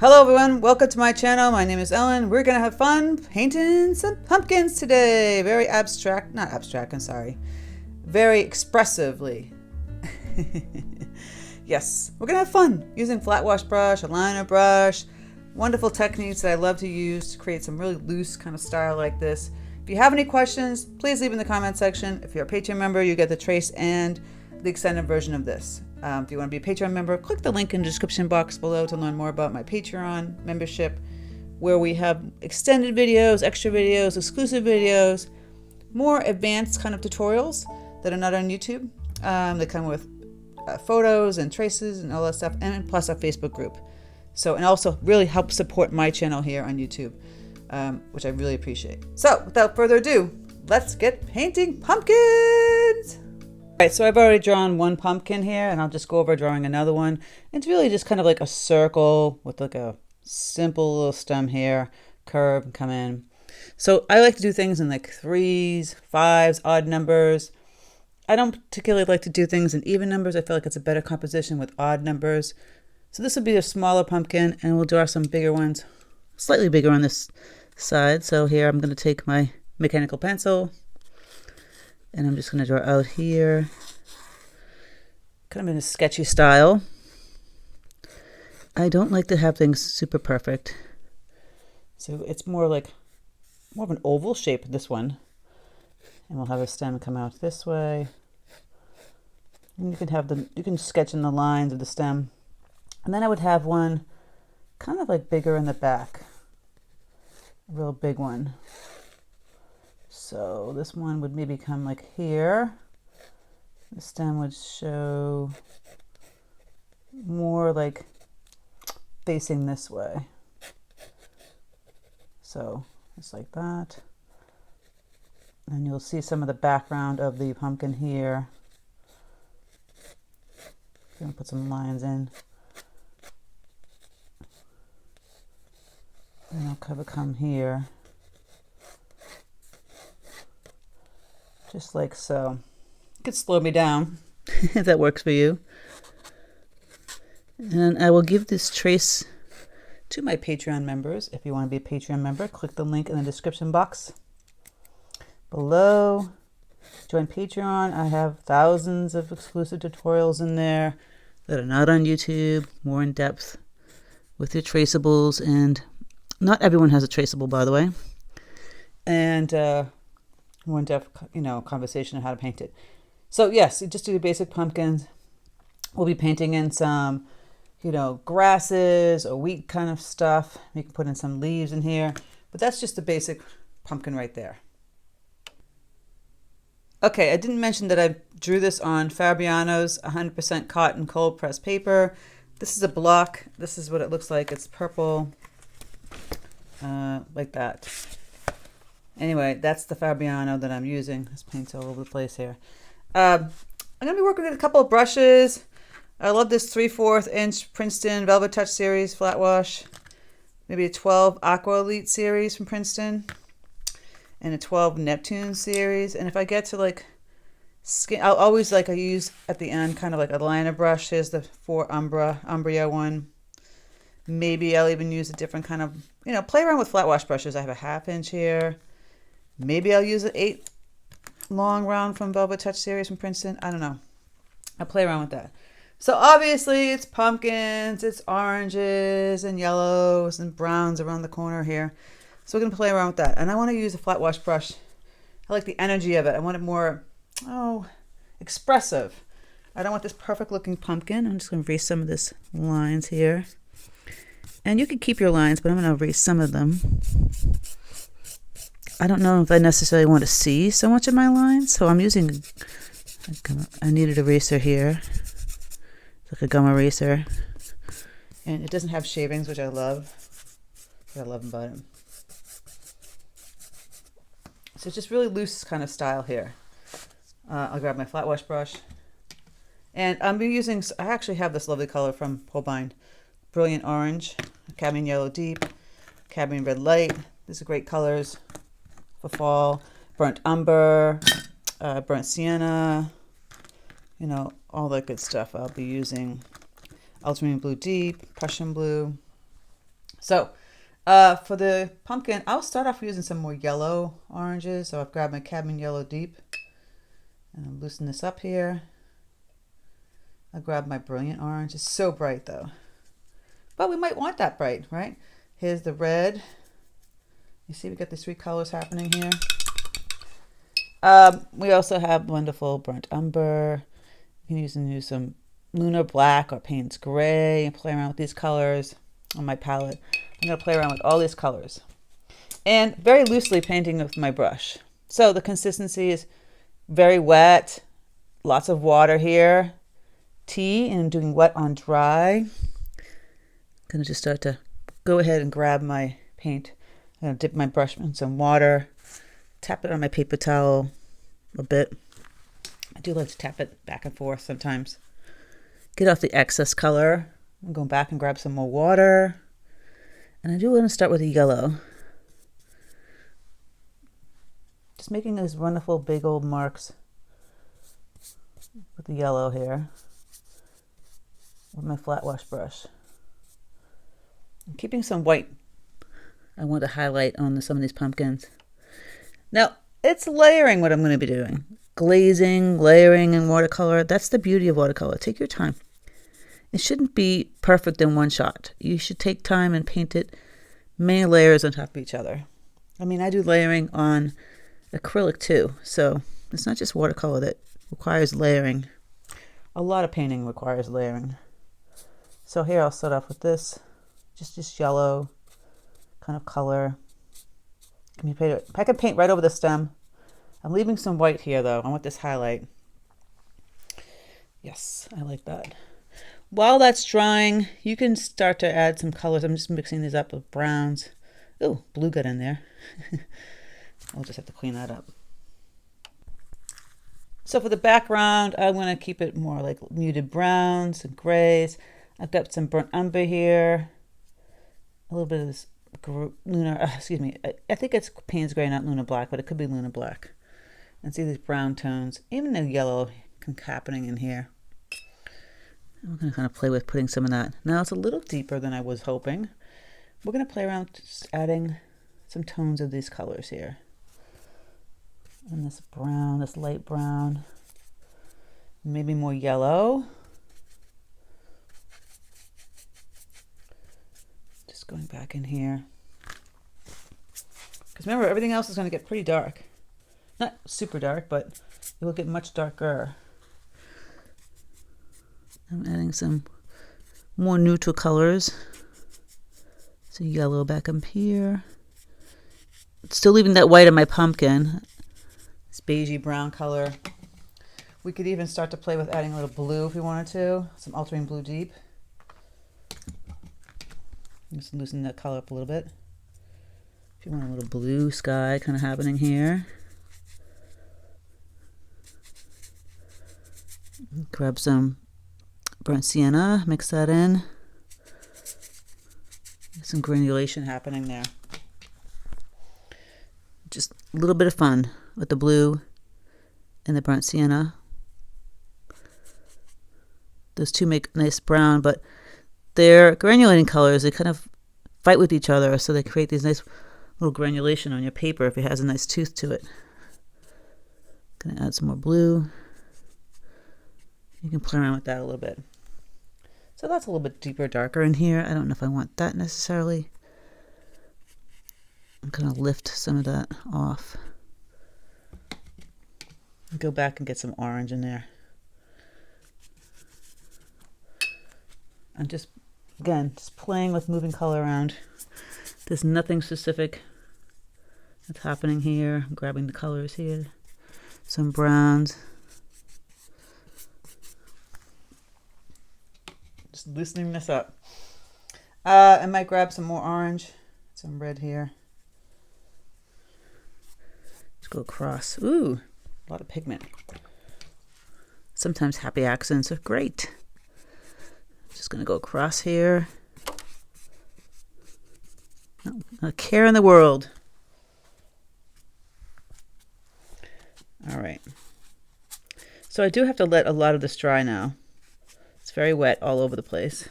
Hello everyone, welcome to my channel. My name is Ellen. We're gonna have fun painting some pumpkins today. Very abstract, not abstract, I'm sorry. Very expressively. Yes, we're gonna have fun using flat wash brush, a liner brush, wonderful techniques that I love to use to create some really loose kind of style like this. If you have any questions, please leave in the comment section. If you're a Patreon member, you get the trace and the extended version of this. If you want to be a Patreon member, click the link in the description box below to learn more about my Patreon membership, where we have extended videos, extra videos, exclusive videos, more advanced kind of tutorials that are not on YouTube. They come with photos and traces and all that stuff, and plus a Facebook group. So, and also really help support my channel here on YouTube, which I really appreciate. So, without further ado, let's get painting pumpkins! Alright, so I've already drawn one pumpkin here, and I'll just go over drawing another one. It's really just kind of like a circle with like a simple little stem here, curve, come in. So I like to do things in like 3s, 5s, odd numbers. I don't particularly like to do things in even numbers. I feel like it's a better composition with odd numbers. So this will be a smaller pumpkin, and we'll draw some bigger ones, slightly bigger on this side. So here I'm going to take my mechanical pencil, and I'm just going to draw out here, kind of in a sketchy style. I don't like to have things super perfect. So it's more of an oval shape, this one. And we'll have a stem come out this way. And you can sketch in the lines of the stem. And then I would have one kind of like bigger in the back. A real big one. So this one would maybe come like here. The stem would show more like facing this way. So just like that. And you'll see some of the background of the pumpkin here. I'm going to put some lines in. And I'll kind of come here. Just like so. You could slow me down if that works for you. And I will give this trace to my Patreon members. If you want to be a Patreon member, click the link in the description box below. Join Patreon. I have thousands of exclusive tutorials in there that are not on YouTube, more in depth with your traceables. And not everyone has a traceable, by the way. And more in-depth, conversation on how to paint it. So yes, you just do the basic pumpkins. We'll be painting in some, grasses or wheat kind of stuff. You can put in some leaves in here, but that's just the basic pumpkin right there. Okay, I didn't mention that I drew this on Fabriano's 100% cotton cold pressed paper. This is a block. This is what it looks like. It's purple, like that. Anyway, that's the Fabriano that I'm using. This paint's all over the place here. I'm going to be working with a couple of brushes. I love this 3/4 inch Princeton Velvet Touch series flat wash. Maybe a 12 Aqua Elite series from Princeton. And a 12 Neptune series. And if I get to I'll always I use at the end kind of like a liner brush. Here's the 4 Umbria one. Maybe I'll even use a different kind of, play around with flat wash brushes. I have a 1/2 inch here. Maybe I'll use an 8 long round from Velvet Touch series from Princeton. I don't know. I'll play around with that. So obviously it's pumpkins, it's oranges and yellows and browns around the corner here. So we're going to play around with that. And I want to use a flat wash brush. I like the energy of it. I want it more, expressive. I don't want this perfect looking pumpkin. I'm just going to erase some of this lines here. And you can keep your lines, but I'm going to erase some of them. I don't know if I necessarily want to see so much of my lines, so I'm using, I needed an eraser here. It's like a gum eraser. And it doesn't have shavings, which I love. I love about it. So it's just really loose kind of style here. I'll grab my flat wash brush. And I actually have this lovely color from Holbein. Brilliant orange, cadmium yellow deep, cadmium red light. These are great colors for fall. Burnt umber, burnt sienna, all that good stuff. I'll be using ultramarine blue deep, Prussian blue, So for the pumpkin, I'll start off using some more yellow oranges. So I've grabbed my cadmium yellow deep and I'll loosen this up here. I'll grab my brilliant orange. It's so bright though, but we might want that bright, right? Here's the red. You see we got these three colors happening here. We also have wonderful burnt umber. You can use some lunar black or Payne's gray and play around with these colors on my palette. I'm going to play around with all these colors and very loosely painting with my brush. So the consistency is very wet, lots of water here, tea, and I'm doing wet on dry. I'm going to just start to go ahead and grab my paint. I'm going to dip my brush in some water, tap it on my paper towel a bit. I do like to tap it back and forth sometimes. Get off the excess color. I'm going back and grab some more water. And I do want to start with a yellow. Just making those wonderful big old marks with the yellow here with my flat wash brush. I'm keeping some white I want to highlight on some of these pumpkins. Now, it's layering what I'm going to be doing. Glazing, layering in watercolor. That's the beauty of watercolor. Take your time. It shouldn't be perfect in one shot. You should take time and paint it many layers on top of each other. I mean, I do layering on acrylic too, so it's not just watercolor that requires layering. A lot of painting requires layering. So here I'll start off with this, just yellow kind of color. I can paint right over the stem. I'm leaving some white here though. I want this highlight. Yes, I like that. While that's drying, you can start to add some colors. I'm just mixing these up with browns. Oh, blue got in there. I'll just have to clean that up. So for the background, I'm going to keep it more like muted browns and grays. I've got some burnt umber here. A little bit of this lunar, excuse me, I think it's Payne's gray, not lunar black, but it could be lunar black. And see these brown tones, even the yellow happening in here. I'm going to kind of play with putting some of that. Now it's a little deeper than I was hoping. We're going to play around just adding some tones of these colors here. And this brown, this light brown, maybe more yellow. Just going back in here. Because remember, everything else is going to get pretty dark. Not super dark, but it will get much darker. I'm adding some more neutral colors. So yellow back up here. Still leaving that white on my pumpkin. This beigey brown color. We could even start to play with adding a little blue if we wanted to. Some ultramarine blue deep. Just loosen that color up a little bit. If you want a little blue sky kind of happening here. Grab some burnt sienna, mix that in. Some granulation happening there. Just a little bit of fun with the blue and the burnt sienna. Those two make nice brown, but they're granulating colors. They kind of fight with each other, so they create these nice little granulation on your paper if it has a nice tooth to it. Gonna add some more blue. You can play around with that a little bit. So that's a little bit deeper, darker in here. I don't know if I want that necessarily. I'm going to lift some of that off. Go back and get some orange in there. I'm just, again, just playing with moving color around. There's nothing specific that's happening here. I'm grabbing the colors here. Some browns. Just loosening this up. I might grab some more orange, some red here. Let's go across. Ooh, a lot of pigment. Sometimes happy accents are great. Just gonna go across here. Not a care in the world. All right. So I do have to let a lot of this dry now. It's very wet all over the place.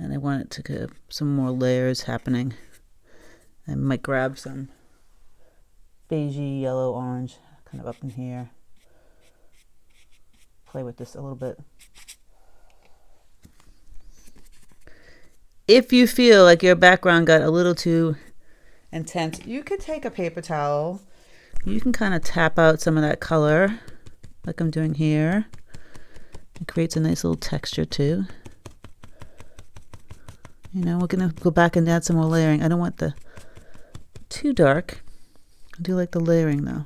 And I want it to get some more layers happening. I might grab some beigey, yellow, orange, kind of up in here. Play with this a little bit. If you feel like your background got a little too intense, you could take a paper towel. You can kind of tap out some of that color, like I'm doing here. It creates a nice little texture too. You know, we're gonna go back and add some more layering. I don't want the too dark. I do like the layering though.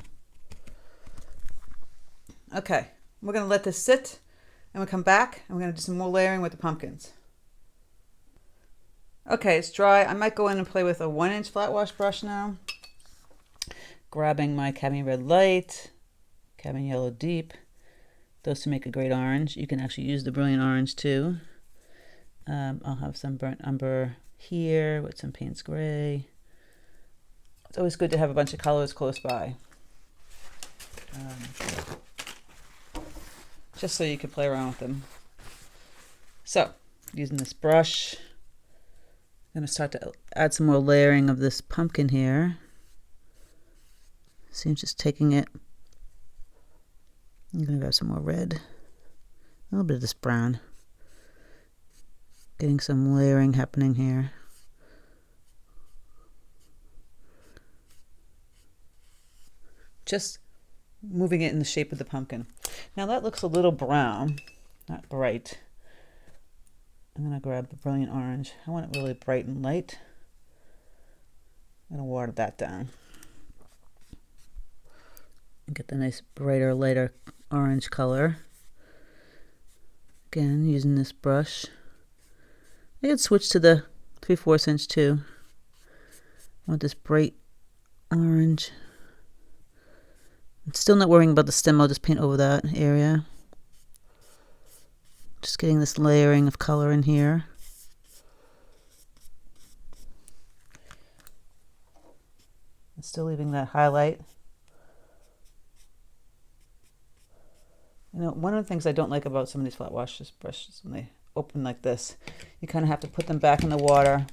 Okay, we're gonna let this sit and we'll come back and we're gonna do some more layering with the pumpkins. Okay, it's dry. I might go in and play with a 1-inch flat wash brush now. Grabbing my cadmium red light, cadmium yellow deep. Those two make a great orange. You can actually use the brilliant orange too. I'll have some burnt umber here with some Paynes gray. It's always good to have a bunch of colors close by. Just so you can play around with them. So, using this brush, I'm going to start to add some more layering of this pumpkin here. See, I'm just taking it. I'm going to grab some more red. A little bit of this brown. Getting some layering happening here. Just moving it in the shape of the pumpkin. Now that looks a little brown, not bright. I'm going to grab the brilliant orange. I want it really bright and light. I'm going to water that down. And get the nice brighter, lighter orange color. Again, using this brush. I could switch to the 3/4 inch too. I want this bright orange. I'm still not worrying about the stem. I'll just paint over that area. Just getting this layering of color in here. And still leaving that highlight. You know, one of the things I don't like about some of these flat wash brushes when they open like this, you kind of have to put them back in the water,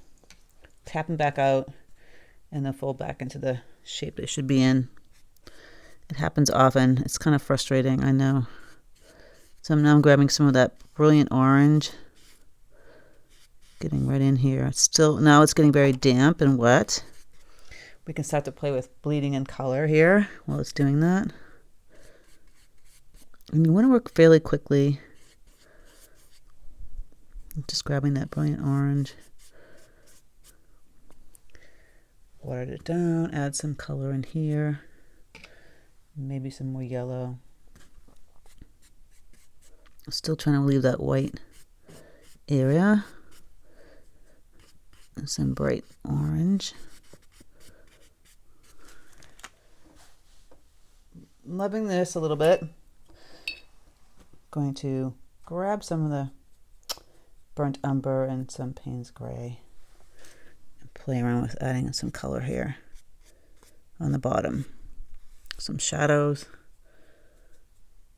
tap them back out, and then fold back into the shape they should be in. It happens often. It's kind of frustrating, I know. So now I'm grabbing some of that brilliant orange, getting right in here. It's still, now it's getting very damp and wet. We can start to play with bleeding in color here while it's doing that. And you want to work fairly quickly. Just grabbing that brilliant orange. Watered it down, add some color in here. Maybe some more yellow. Still trying to leave that white area. And some bright orange. Loving this a little bit. Going to grab some of the burnt umber and some Paynes gray and play around with adding some color here on the bottom. Some shadows.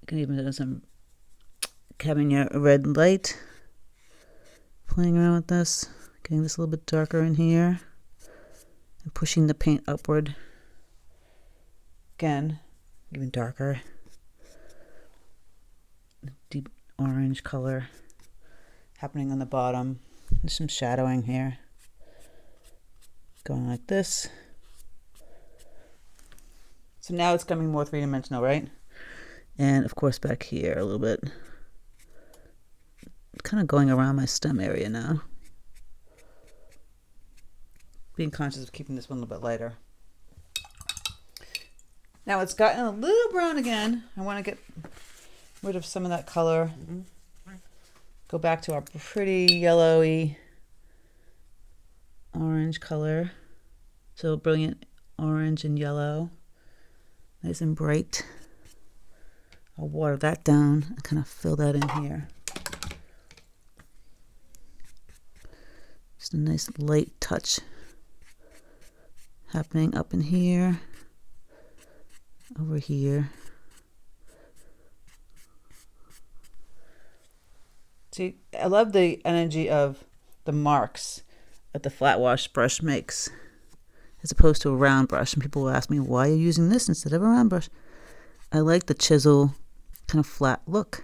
You can even do some cadmium red light. Playing around with this, getting this a little bit darker in here and pushing the paint upward. Again, even darker. Deep orange color happening on the bottom. There's some shadowing here. Going like this. So now it's becoming more three-dimensional, right? And of course back here a little bit. Kind of going around my stem area now. Being conscious of keeping this one a little bit lighter. Now it's gotten a little brown again. I want to get rid of some of that color. Go back to our pretty yellowy orange color. So brilliant orange and yellow. Nice and bright. I'll water that down and kind of fill that in here. Just a nice light touch happening up in here, over here. See, I love the energy of the marks that the flat wash brush makes, as opposed to a round brush. And people will ask me, why are you using this instead of a round brush? I like the chisel kind of flat look.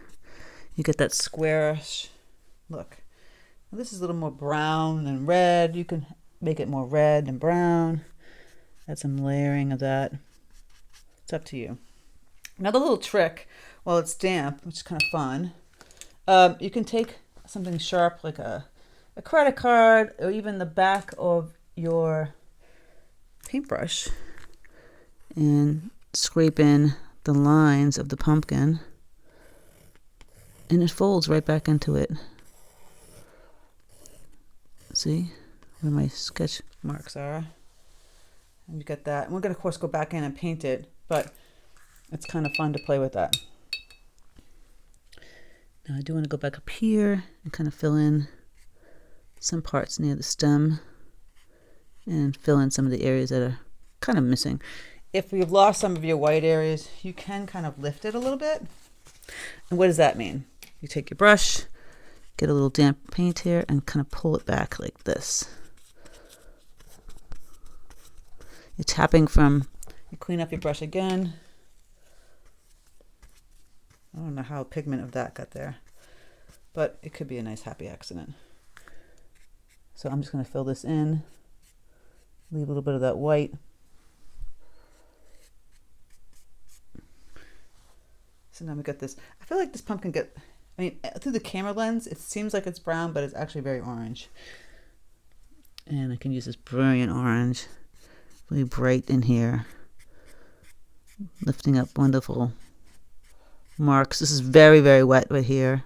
You get that squarish look. Now this is a little more brown than red. You can make it more red and brown. Add some layering of that. It's up to you. Another little trick, while it's damp, which is kind of fun, you can take something sharp like a credit card or even the back of your paintbrush and scrape in the lines of the pumpkin, and it folds right back into it. See where my sketch marks are? And you get that. And we're going to, of course, go back in and paint it, but it's kind of fun to play with that. Now I do want to go back up here and kind of fill in some parts near the stem and fill in some of the areas that are kind of missing. If you've lost some of your white areas, you can kind of lift it a little bit. And what does that mean? You take your brush, get a little damp paint here, and kind of pull it back like this. You're tapping from, you clean up your brush again. I don't know how pigment of that got there, but it could be a nice happy accident. So I'm just going to fill this in, leave a little bit of that white. So now we got this. I feel like this pumpkin through the camera lens, it seems like it's brown, but it's actually very orange. And I can use this brilliant orange, really bright in here, lifting up wonderful marks. This is very, very wet right here.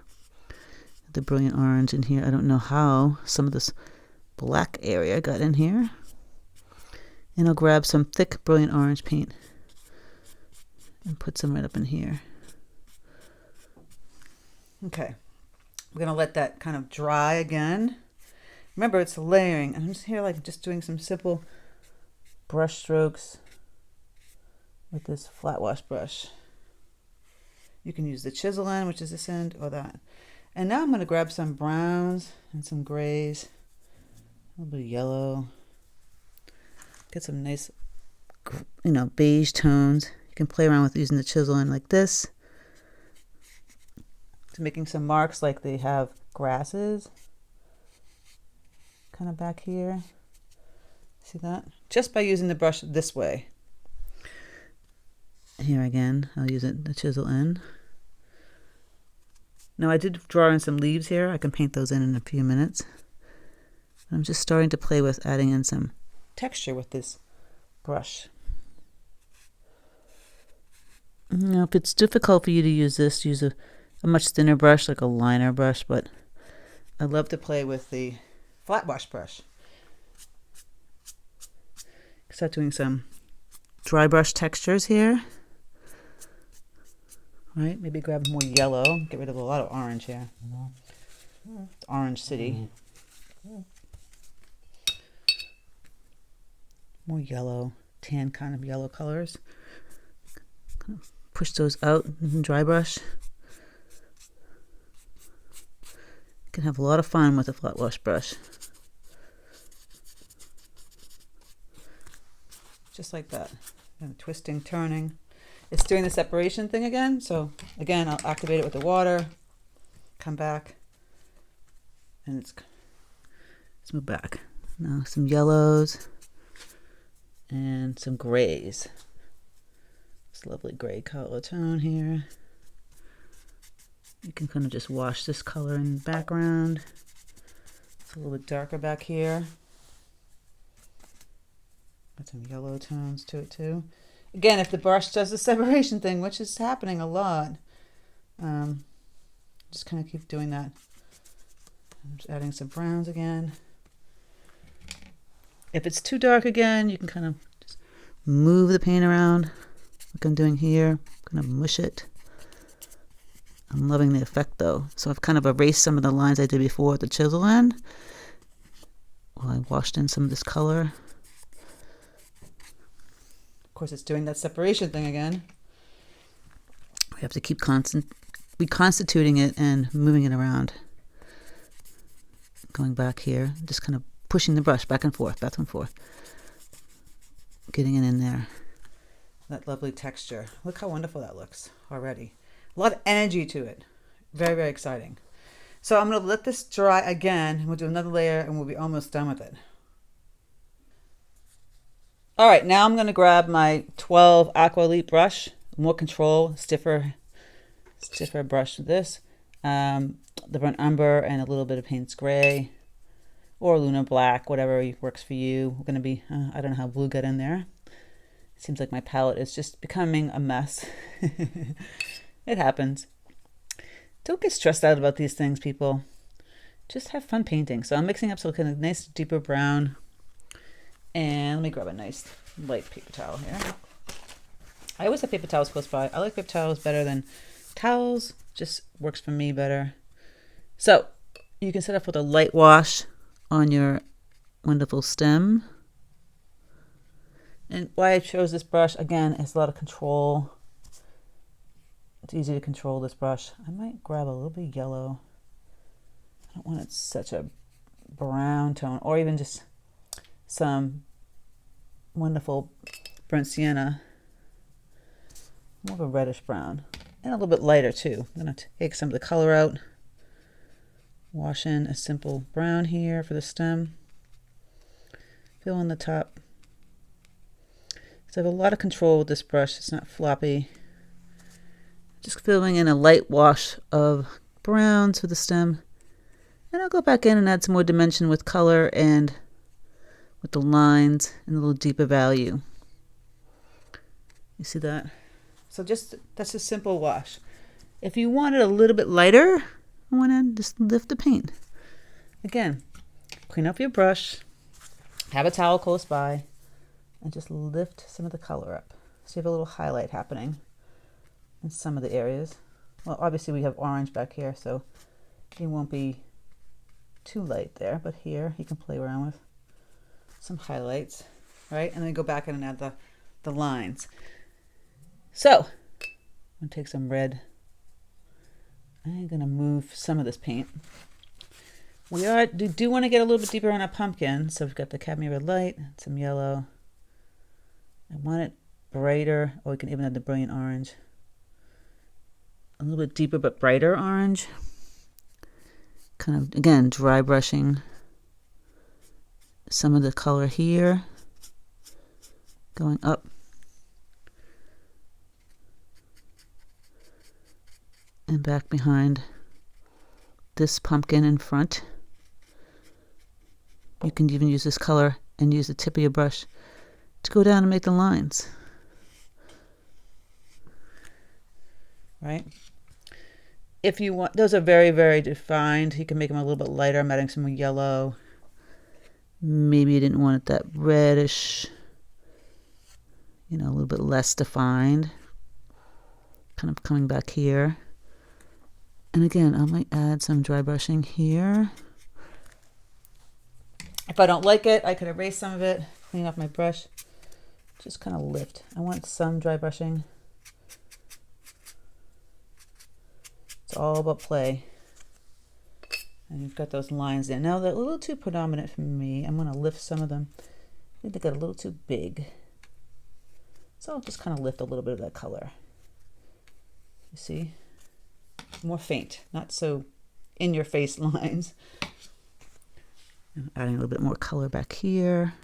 The brilliant orange in here. I don't know how some of this black area got in here. And I'll grab some thick, brilliant orange paint and put some right up in here. Okay, we're going to let that kind of dry again. Remember, it's layering. I'm just here just doing some simple brush strokes with this flat wash brush. You can use the chisel end, which is this end, or that. And now I'm going to grab some browns and some grays, a little bit of yellow. Get some nice, beige tones. You can play around with using the chisel end like this, to making some marks like they have grasses kind of back here. See that? Just by using the brush this way. Here again, I'll use the chisel end. Now I did draw in some leaves here. I can paint those in a few minutes. I'm just starting to play with adding in some texture with this brush. Now, if it's difficult for you to use this, use a much thinner brush, like a liner brush, but I love to play with the flat wash brush. Start doing some dry brush textures here. Right, maybe grab more yellow, get rid of a lot of orange here. It's Orange City. More yellow, tan kind of yellow colors. Kind of push those out in dry brush. You can have a lot of fun with a flat wash brush. Just like that. And twisting, turning. It's doing the separation thing again. So again, I'll activate it with the water. Come back. And let's move back. Now some yellows and some grays. This lovely gray color tone here. You can kind of just wash this color in the background. It's a little bit darker back here. Got some yellow tones to it too. Again, if the brush does the separation thing, which is happening a lot, just kind of keep doing that. I'm just adding some browns again. If it's too dark again, you can kind of just move the paint around like I'm doing here. Kind of mush it. I'm loving the effect though. So I've kind of erased some of the lines I did before with the chisel end while I washed in some of this color. Of course, it's doing that separation thing again. We have to keep reconstituting it and moving it around. going back here, just kind of pushing the brush back and forth, getting it in there. That lovely texture. Look how wonderful that looks already. A lot of energy to it. Very, very exciting. So I'm going to let this dry again. We'll do another layer and we'll be almost done with it. All right, now I'm going to grab my 12 Aqua Elite brush, more control, stiffer brush with this. The burnt umber and a little bit of Paynes gray or lunar black, whatever works for you. We're going to be, I don't know how blue got in there. It seems like my palette is just becoming a mess. It happens. Don't get stressed out about these things, people. Just have fun painting. So I'm mixing up some kind of nice deeper brown. And let me grab a nice light paper towel here. I always have paper towels close by. I like paper towels better than towels. Just works for me better. So you can set up with a light wash on your wonderful stem. And why I chose this brush, again, is a lot of control. It's easy to control this brush. I might grab a little bit of yellow. I don't want it such a brown tone, or even just some wonderful burnt sienna. More of a reddish brown. And a little bit lighter too. I'm going to take some of the color out. Wash in a simple brown here for the stem. Fill in the top. So I have a lot of control with this brush. It's not floppy. Just filling in a light wash of browns for the stem. And I'll go back in and add some more dimension with color and with the lines and a little deeper value. You see that? So that's a simple wash. If you want it a little bit lighter, I want to just lift the paint. Again, clean up your brush, have a towel close by, and just lift some of the color up. So you have a little highlight happening in some of the areas. Well, obviously we have orange back here, so it won't be too light there, but here you can play around with some highlights, right? And then go back in and add the lines. So I'm gonna take some red. I'm gonna move some of this paint. We do want to get a little bit deeper on our pumpkin, so we've got the cadmium red light, some yellow. I want it brighter, or we can even add the brilliant orange. A little bit deeper but brighter orange. Kind of, again, dry brushing some of the color here, going up. And back behind this pumpkin in front. You can even use this color and use the tip of your brush to go down and make the lines. Right? If you want, those are very, very defined. You can make them a little bit lighter. I'm adding some yellow. Maybe you didn't want it that reddish, a little bit less defined. Kind of coming back here. And again, I might add some dry brushing here. If I don't like it, I could erase some of it, clean off my brush. Just kind of lift. I want some dry brushing. It's all about play. And you've got those lines there. Now they're a little too predominant for me. I'm going to lift some of them. I think they got a little too big. So I'll just kind of lift a little bit of that color. You see? More faint, not so in your face lines. I'm adding a little bit more color back here.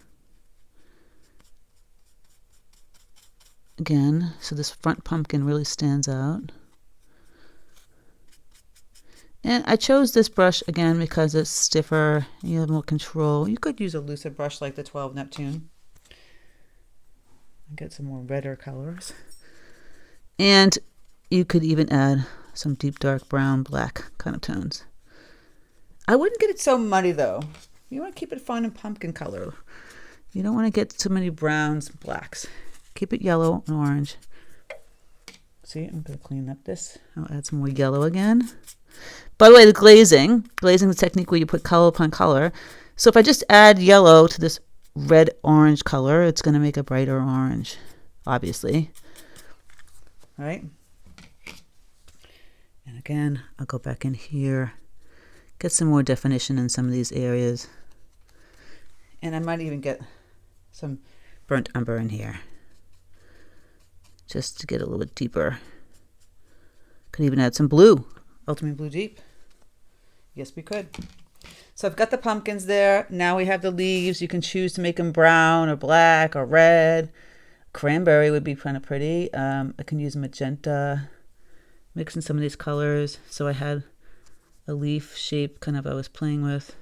Again, so this front pumpkin really stands out. And I chose this brush again because it's stiffer, you have more control. You could use a looser brush like the 12 Neptune. Get some more redder colors. And you could even add some deep dark brown, black kind of tones. I wouldn't get it so muddy though. You want to keep it fun and pumpkin color. You don't want to get too many browns and blacks. Keep it yellow and orange. See, I'm going to clean up this. I'll add some more yellow again. By the way, the glazing is the technique where you put color upon color. So if I just add yellow to this red-orange color, it's going to make a brighter orange, obviously. Right? And again, I'll go back in here, get some more definition in some of these areas. And I might even get some burnt umber in here, just to get a little bit deeper. Could even add some blue, ultramarine blue deep. Yes, we could. So I've got the pumpkins there. Now we have the leaves. You can choose to make them brown or black or red. Cranberry would be kind of pretty. I can use magenta, mixing some of these colors. So I had a leaf shape kind of I was playing with.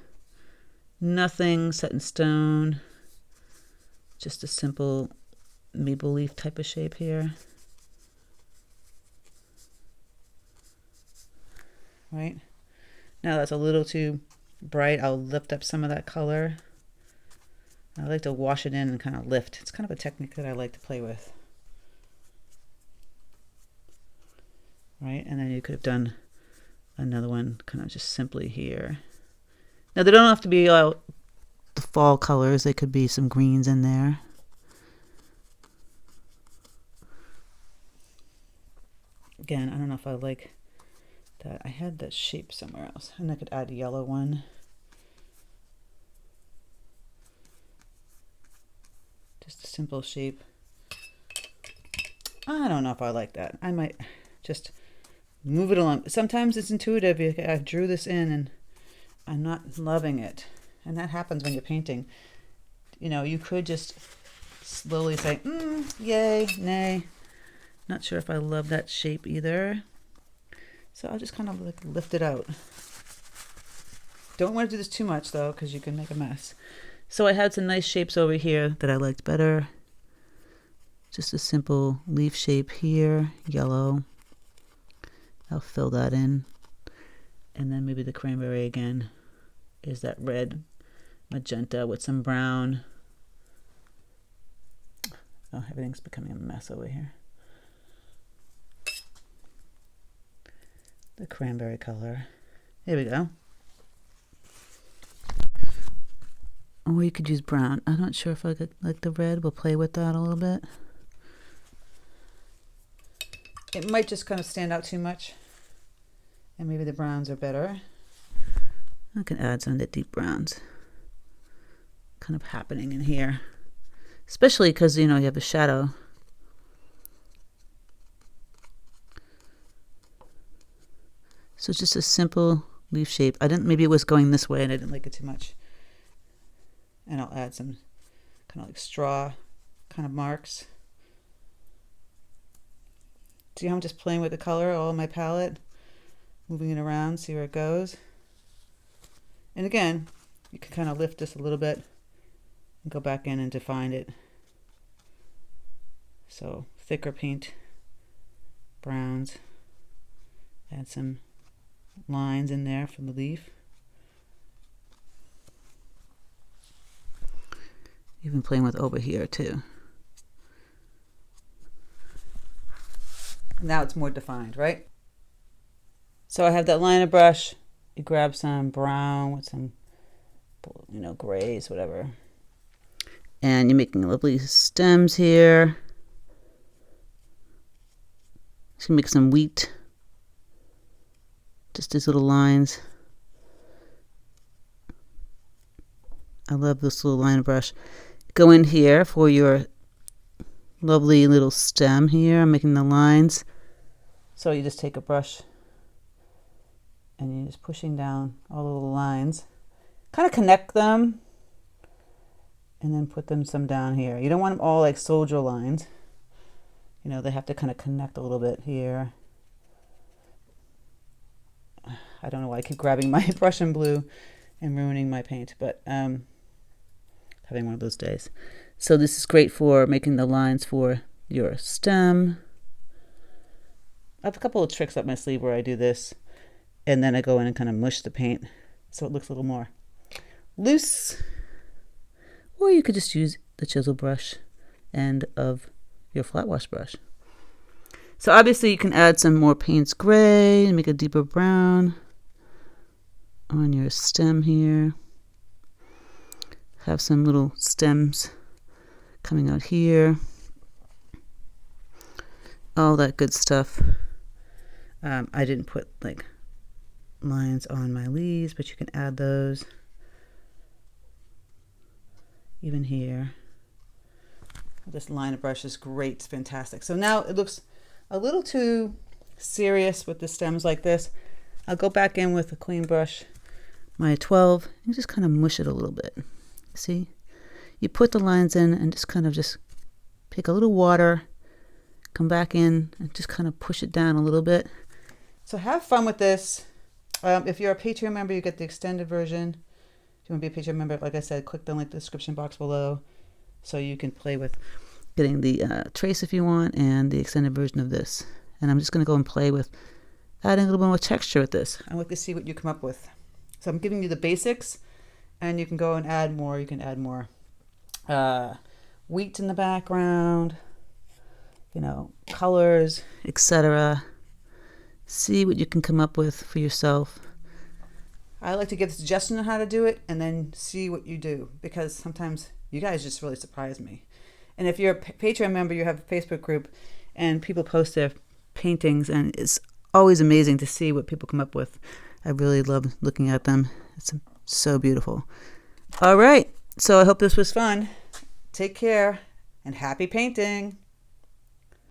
Nothing set in stone. Just a simple maple leaf type of shape here. Right? Now that's a little too bright. I'll lift up some of that color. I like to wash it in and kind of lift. It's kind of a technique that I like to play with. Right? And then you could have done another one kind of just simply here. Now they don't have to be all the fall colors. They could be some greens in there. Again, I don't know if I like that. I had that shape somewhere else, and I could add a yellow one. Just a simple shape. I don't know if I like that. I might just move it along. Sometimes it's intuitive. I drew this in and I'm not loving it. And that happens when you're painting. You know, you could just slowly say, yay, nay. Not sure if I love that shape either. So I'll just kind of like lift it out. Don't want to do this too much though, because you can make a mess. So I had some nice shapes over here that I liked better. Just a simple leaf shape here, yellow. I'll fill that in. And then maybe the cranberry again is that red magenta with some brown. Oh, everything's becoming a mess over here. The cranberry color. Here we go. Or you could use brown. I'm not sure if I could like the red. We'll play with that a little bit. It might just kind of stand out too much. And maybe the browns are better. I can add some of the deep browns. Kind of happening in here. Especially because, you know, you have a shadow. So it's just a simple leaf shape. Maybe it was going this way and I didn't like it too much. And I'll add some kind of like straw kind of marks. See how I'm just playing with the color, all in my palette, moving it around, see where it goes. And again, you can kind of lift this a little bit and go back in and define it. So thicker paint, browns, add some lines in there from the leaf. Even playing with over here too. Now it's more defined, right? So I have that liner brush. You grab some brown with some, you know, grays, whatever. And you're making lovely stems here. Just make some wheat. Just these little lines. I love this little liner brush. Go in here for your lovely little stem here. I'm making the lines. So you just take a brush and you're just pushing down all the little lines. Kind of connect them and then put them some down here. You don't want them all like soldier lines. You know, they have to kind of connect a little bit here. I don't know why I keep grabbing my Prussian blue and ruining my paint, but having one of those days. So this is great for making the lines for your stem. I have a couple of tricks up my sleeve where I do this, and then I go in and kind of mush the paint so it looks a little more loose. Or you could just use the chisel brush end of your flat wash brush. So obviously you can add some more Paynes gray and make a deeper brown on your stem here. Have some little stems coming out here. All that good stuff. I didn't put like lines on my leaves, but you can add those even here. This liner brush is great, it's fantastic. So now it looks a little too serious with the stems like this. I'll go back in with a clean brush, my 12, and just kind of mush it a little bit. See? You put the lines in and just kind of just take a little water, come back in and just kind of push it down a little bit. So have fun with this. If you're a Patreon member, you get the extended version. If you want to be a Patreon member, like I said, click the link in the description box below so you can play with getting the trace if you want and the extended version of this. And I'm just going to go and play with adding a little bit more texture with this. I'd like to see what you come up with. So I'm giving you the basics, and you can go and add more. You can add more wheat in the background, you know, colors, etc. See what you can come up with for yourself. I like to give a suggestion on how to do it and then see what you do, because sometimes you guys just really surprise me. And if you're a Patreon member, you have a Facebook group and people post their paintings, and it's always amazing to see what people come up with. I really love looking at them. It's so beautiful. All right, so I hope this was fun. Take care and happy painting.